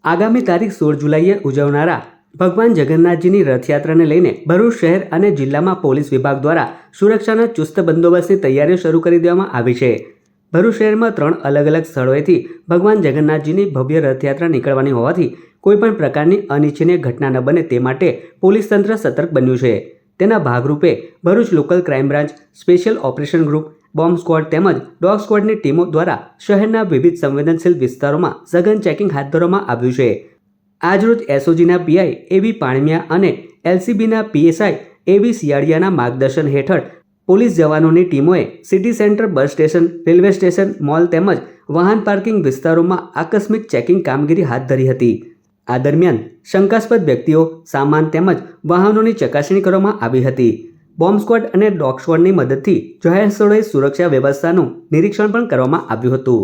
આગામી તારીખ 16 જુલાઈએ ઉજવનારા ભગવાન જગન્નાથજીની રથયાત્રાને લઈને ભરૂચ શહેર અને જિલ્લામાં પોલીસ વિભાગ દ્વારા સુરક્ષાના ચુસ્ત બંદોબસ્તની તૈયારીઓ શરૂ કરી દેવામાં આવી છે। ભરૂચ શહેરમાં 3 અલગ અલગ સ્થળોએથી ભગવાન જગન્નાથજીની ભવ્ય રથયાત્રા નીકળવાની હોવાથી કોઈપણ પ્રકારની અનિચ્છનીય ઘટના ન બને તે માટે પોલીસ તંત્ર સતર્ક બન્યું છે। તેના ભાગરૂપે Bharuch local crime branch, special operation group, bomb squad તેમજ ડોગ સ્ક્વોડની ટીમો દ્વારા શહેરના વિવિધ સંવેદનશીલ વિસ્તારોમાં સઘન ચેકિંગ હાથ ધરવામાં આવ્યું છે। આજરોજ એસઓજીના પીઆઈ એવી પાણમિયા અને એલસીબીના પીએસઆઈ એવી સિયાળિયાના માર્ગદર્શન હેઠળ પોલીસ જવાનોની ટીમોએ city centre, bus station, railway station, mall તેમજ વાહન પાર્કિંગ વિસ્તારોમાં આકસ્મિક ચેકિંગ કામગીરી હાથ ધરી હતી। આ દરમિયાન શંકાસ્પદ વ્યક્તિઓ, સામાન તેમજ વાહનોની ચકાસણી કરવામાં આવી હતી। બોમ્બ સ્ક્વોડ અને ડોગ સ્ક્વોડની મદદથી જાહેર સ્થળોએ સુરક્ષા વ્યવસ્થાનું નિરીક્ષણ પણ કરવામાં આવ્યું હતું।